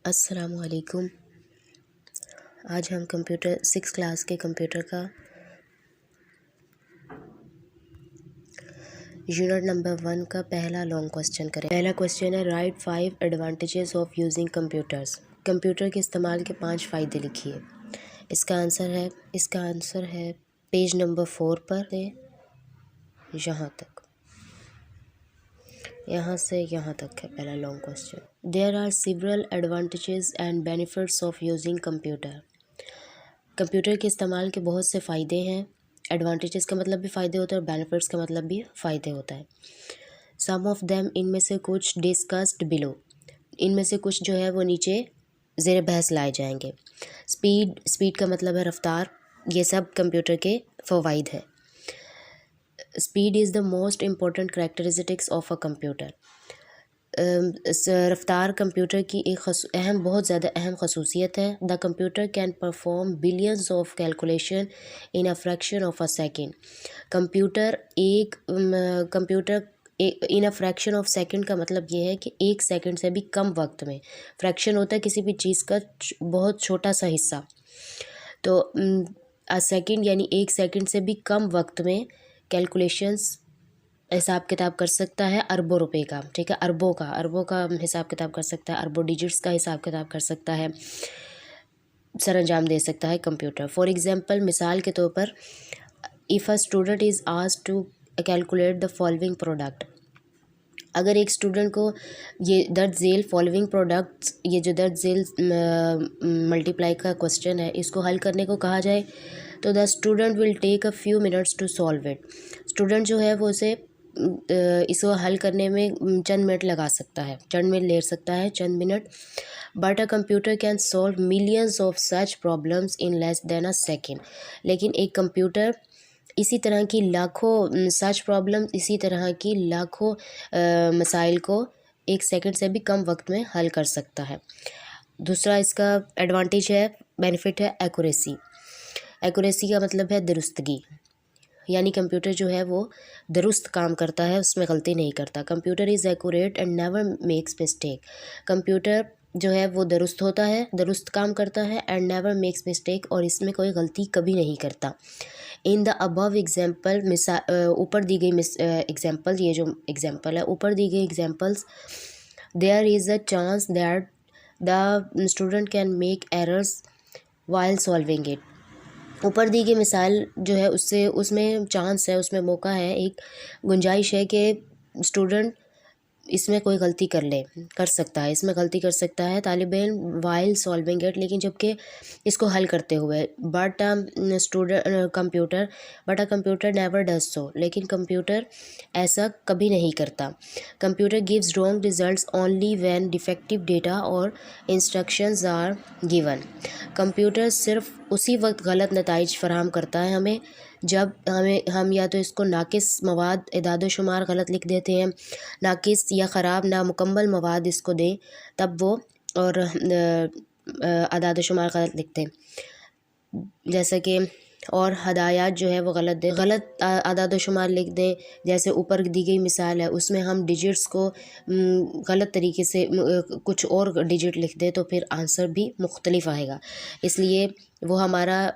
السلام علیکم۔ آج ہم کمپیوٹر 6 کلاس کے کمپیوٹر کا یونٹ نمبر 1 کا پہلا لانگ کوسچن کریں۔ پہلا کوسچن ہے right 5 advantages of using computers. Computer کے استعمال کے 5 فائدے لکھیے۔ اس کا آنسر ہے پیج نمبر 4 پر یہاں سے یہاں تک ہے پہلا long question. There are several advantages and benefits of using computer۔ Computer کے استعمال کے بہت سے فائدے ہیں۔ ایڈوانٹیجز کا مطلب بھی فائدے ہوتا ہے اور بینیفٹس کا مطلب بھی فائدے ہوتا ہے۔ Some of them، ان میں سے کچھ discussed below، ان میں سے کچھ جو ہے وہ نیچے زیر بحث لائے جائیں گے۔ اسپیڈ کا مطلب ہے رفتار، یہ سب کمپیوٹر کے فوائد ہیں۔ Speed is the most important characteristics of a computer. رفتار کمپیوٹر کی ایک بہت زیادہ اہم خصوصیت ہے۔ The computer can perform billions of calculation in a fraction of a second. Computer in a fraction of second کا مطلب یہ ہے کہ ایک سیکنڈ سے بھی کم وقت میں، فریکشن ہوتا ہے کسی بھی چیز کا بہت چھوٹا سا حصہ، تو سیکنڈ یعنی ایک سیکنڈ سے بھی کم وقت میں کیلکولیشنز حساب کتاب کر سکتا ہے اربوں روپے کا، ٹھیک ہے، اربوں کا حساب کتاب کر سکتا ہے، اربوں ڈیجٹس کا حساب کتاب کر سکتا ہے، سر انجام دے سکتا ہے کمپیوٹر۔ فار ایگزامپل، مثال کے طور پر if a student is asked to calculate the following product، اگر ایک اسٹوڈنٹ کو یہ درج ذیل فالوئنگ پروڈکٹس، یہ جو درج ذیل ملٹی پلائی کا کوسچن ہے، اس کو حل کرنے کو کہا جائے تو the student will take a few minutes to solve it. Student جو ہے وہ اس کو حل کرنے میں چند منٹ لگا سکتا ہے، چند منٹ لے سکتا ہے، چند minute. But a computer can solve millions of such problems in less than a second, لیکن ایک کمپیوٹر اسی طرح کی لاکھوں مسائل کو ایک سیکنڈ سے بھی کم وقت میں حل کر سکتا ہے۔ دوسرا اس کا ایڈوانٹیج ہے، بینیفٹ ہے ایکوریسی۔ ایکوریسی کا مطلب ہے درستگی، یعنی کمپیوٹر جو ہے وہ درست کام کرتا ہے، اس میں غلطی نہیں کرتا۔ Computer is accurate and never makes mistake. Computer جو ہے وہ درست ہوتا ہے، درست کام کرتا ہے، اینڈ نیور میکس مسٹیک، اور اس میں کوئی غلطی کبھی نہیں کرتا۔ ان دا ابو ایگزامپل، اوپر دی گئی ایگزامپل، یہ جو ایگزامپل ہے اوپر دی گئی examples, there is a chance that the student can make errors while solving it. اوپر دی گئی مثال جو ہے اس میں چانس ہے، اس میں موقع ہے، ایک گنجائش ہے کہ اسٹوڈنٹ اس میں کوئی غلطی کر سکتا ہے طالب علم وائل سالونگ اٹ، لیکن جبکہ اس کو حل کرتے ہوئے، but computer never does so, لیکن کمپیوٹر ایسا کبھی نہیں کرتا۔ Computer gives wrong results only when defective data اور انسٹرکشنز آر گیون۔ کمپیوٹر صرف اسی وقت غلط نتائج فراہم کرتا ہے ہمیں جب ہم یا تو اس کو ناقص مواد، اعداد و شمار غلط لکھ دیتے ہیں، ناقص یا خراب نامکمل مواد اس کو دیں تب وہ، اور اعداد و شمار غلط لکھتے ہیں، جیسا کہ اور ہدایات جو ہے وہ غلط دیں، غلط اعداد و شمار لکھ دیں، جیسے اوپر دی گئی مثال ہے اس میں ہم ڈیجٹس کو غلط طریقے سے کچھ اور ڈیجٹ لکھ دیں تو پھر آنسر بھی مختلف آئے گا، اس لیے وہ ہمارا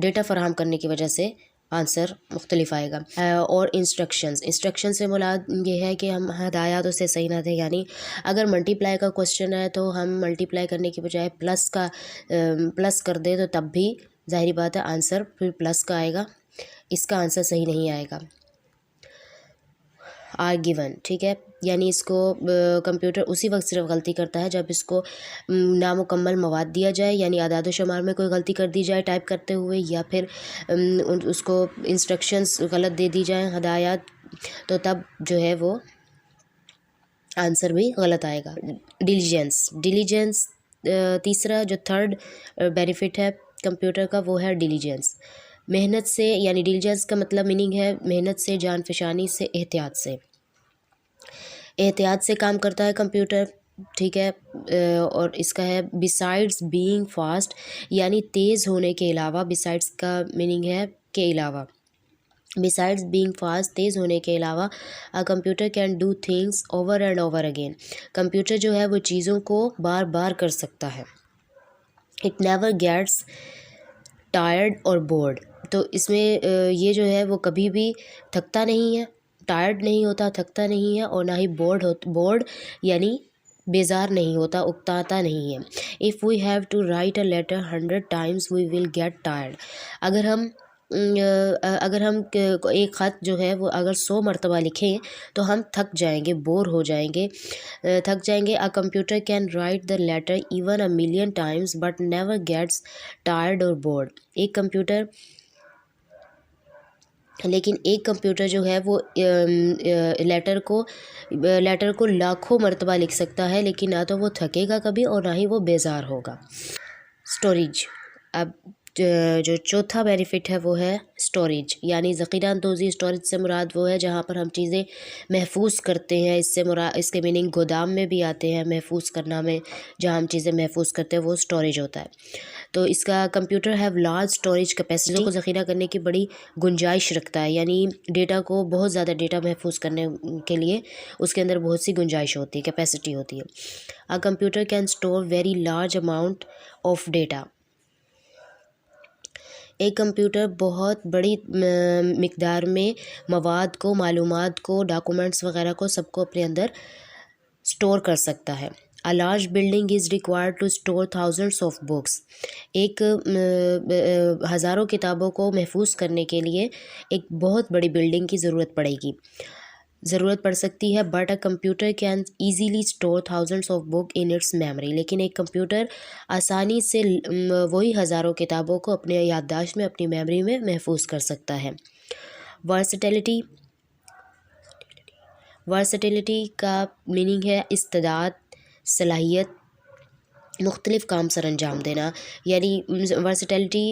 ڈیٹا فراہم کرنے کی وجہ سے آنسر مختلف آئے گا۔ اور انسٹرکشن سے مراد یہ ہے کہ ہم ہدایات اس سے صحیح نہ دیں، یعنی اگر ملٹی پلائی کا کوسچن ہے تو ہم ملٹی پلائی کرنے کی بجائے پلس کر دیں تو تب بھی ظاہری بات ہے آنسر پھر پلس کا آئے گا، اس کا آنسر صحیح نہیں آئے گا۔ آر گیون، ٹھیک ہے، یعنی اس کو کمپیوٹر اسی وقت صرف غلطی کرتا ہے جب اس کو نامکمل مواد دیا جائے، یعنی اعداد و شمار میں کوئی غلطی کر دی جائے ٹائپ کرتے ہوئے، یا پھر اس کو انسٹرکشنز غلط دے دی جائیں، ہدایات، تو تب جو ہے وہ آنسر بھی غلط آئے گا۔ ڈیلیجنس تیسرا جو تھرڈ بینیفٹ ہے کمپیوٹر کا وہ ہے ڈیلیجنس۔ محنت سے، یعنی ڈیلیجنس کا مطلب میننگ ہے محنت سے، جان فشانی سے، احتیاط سے کام کرتا ہے کمپیوٹر، ٹھیک ہے، اور اس کا ہے بسائڈس بینگ فاسٹ، یعنی تیز ہونے کے علاوہ، بسائڈس کا میننگ ہے کے علاوہ، Besides being fast, تیز ہونے کے علاوہ a computer can do things over and over again. Computer جو ہے وہ چیزوں کو بار بار کر سکتا ہے. It never gets tired or bored. تو اس میں یہ جو ہے وہ کبھی بھی تھکتا نہیں ہے، ٹائرڈ نہیں ہوتا، تھکتا نہیں ہے، اور نہ ہی بورڈ یعنی بیزار نہیں ہوتا، اکتاتا نہیں ہے. If we have to write a letter 100 times we will get tired. اگر ہم ایک خط جو ہے وہ اگر 100 مرتبہ لکھیں تو ہم تھک جائیں گے، بور ہو جائیں گے، تھک جائیں گے. A computer can write the letter even a million times but never gets tired or bored. لیکن ایک کمپیوٹر جو ہے وہ لیٹر کو لاکھوں مرتبہ لکھ سکتا ہے، لیکن نہ تو وہ تھکے گا کبھی اور نہ ہی وہ بیزار ہوگا. اسٹوریج. اب جو چوتھا بینیفٹ ہے وہ ہے اسٹوریج، یعنی ذخیرہ اندوزی. اسٹوریج سے مراد وہ ہے جہاں پر ہم چیزیں محفوظ کرتے ہیں. اس کے میننگ گودام میں بھی آتے ہیں، محفوظ کرنا میں جہاں ہم چیزیں محفوظ کرتے ہیں وہ اسٹوریج ہوتا ہے. تو اس کا computer have large storage capacity کو ذخیرہ کرنے کی بڑی گنجائش رکھتا ہے، یعنی ڈیٹا کو بہت زیادہ ڈیٹا محفوظ کرنے کے لیے اس کے اندر بہت سی گنجائش ہوتی ہے، کیپیسٹی ہوتی ہے. A computer can store very large amount of data. ایک کمپیوٹر بہت بڑی مقدار میں مواد کو، معلومات کو، ڈاکومنٹس وغیرہ کو سب کو اپنے اندر سٹور کر سکتا ہے. A large building is required to store thousands of books. ایک ہزاروں کتابوں کو محفوظ کرنے کے لیے ایک بہت بڑی بلڈنگ کی ضرورت پڑ سکتی ہے. But a computer can easily store thousands of books in its memory. لیکن ایک کمپیوٹر آسانی سے وہی ہزاروں کتابوں کو اپنے یادداشت میں، اپنی میموری میں محفوظ کر سکتا ہے. ورسٹیلٹی کا میننگ ہے استعداد، صلاحیت، مختلف کام سر انجام دینا. یعنی ورسٹیلٹی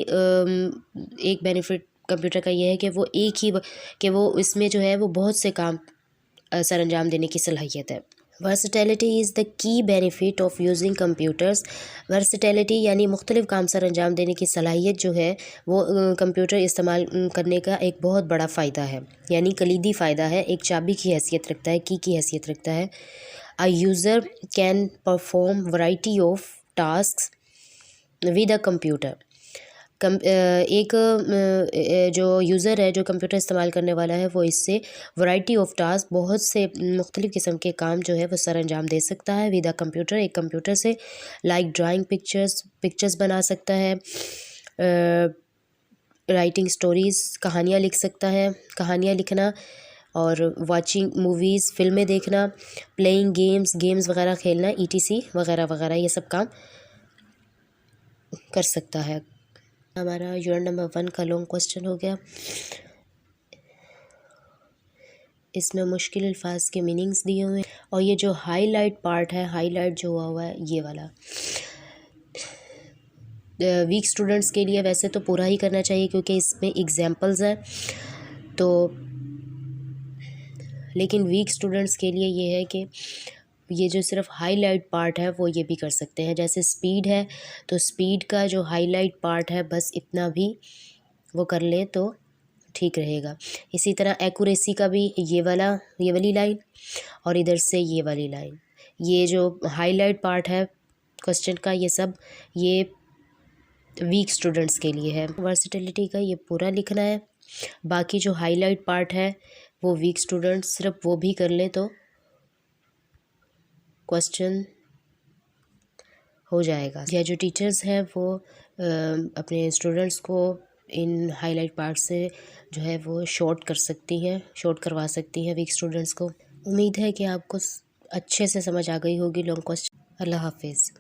ایک بینیفٹ کمپیوٹر کا یہ ہے کہ وہ اس میں جو ہے وہ بہت سے کام سر انجام دینے کی صلاحیت ہے. ورسٹیلٹی از دا کی benefit of using computers. Versatility یعنی مختلف کام سر انجام دینے کی صلاحیت جو ہے وہ کمپیوٹر استعمال کرنے کا ایک بہت بڑا فائدہ ہے، یعنی کلیدی فائدہ ہے، ایک چابی کی حیثیت رکھتا ہے، کی حیثیت رکھتا ہے. A user can perform variety of tasks with a computer. ایک جو یوزر ہے، جو کمپیوٹر استعمال کرنے والا ہے، وہ اس سے ورائٹی آف ٹاسک، بہت سے مختلف قسم کے کام جو ہے وہ سر انجام دے سکتا ہے. ود اے کمپیوٹر، ایک کمپیوٹر سے لائک ڈرائنگ پکچرز بنا سکتا ہے، رائٹنگ اسٹوریز، کہانیاں لکھ سکتا ہے، کہانیاں لکھنا، اور واچنگ موویز، فلمیں دیکھنا، پلینگ گیمز وغیرہ کھیلنا، ETC وغیرہ وغیرہ، یہ سب کام کر سکتا ہے. ہمارا یونٹ نمبر 1 کا لانگ کوسچن ہو گیا. اس میں مشکل الفاظ کے میننگز دیے ہوئے ہیں، اور یہ جو ہائی لائٹ پارٹ ہے، ہائی لائٹ جو ہوا ہے یہ والا، ویک اسٹوڈنٹس کے لیے ویسے تو پورا ہی کرنا چاہیے کیونکہ اس میں ایگزامپلز ہیں، تو لیکن ویک اسٹوڈنٹس کے لیے یہ ہے کہ یہ جو صرف ہائی لائٹ پارٹ ہے وہ یہ بھی کر سکتے ہیں. جیسے سپیڈ ہے تو سپیڈ کا جو ہائی لائٹ پارٹ ہے بس اتنا بھی وہ کر لیں تو ٹھیک رہے گا. اسی طرح ایکوریسی کا بھی یہ والی لائن اور ادھر سے یہ والی لائن، یہ جو ہائی لائٹ پارٹ ہے کوسچن کا، یہ سب یہ ویک اسٹوڈنٹس کے لیے ہے. ورسٹیلٹی کا یہ پورا لکھنا ہے، باقی جو ہائی لائٹ پارٹ ہے وہ ویک اسٹوڈنٹس صرف وہ بھی کر لیں تو کوسچن ہو جائے گا. یا جو ٹیچرز ہیں وہ اپنے اسٹوڈنٹس کو ان ہائی لائٹ پارٹ سے جو ہے وہ شارٹ کروا سکتی ہیں ویک اسٹوڈنٹس کو. امید ہے کہ آپ کو اچھے سے سمجھ آ گئی ہوگی لانگ کوسچن. اللہ حافظ.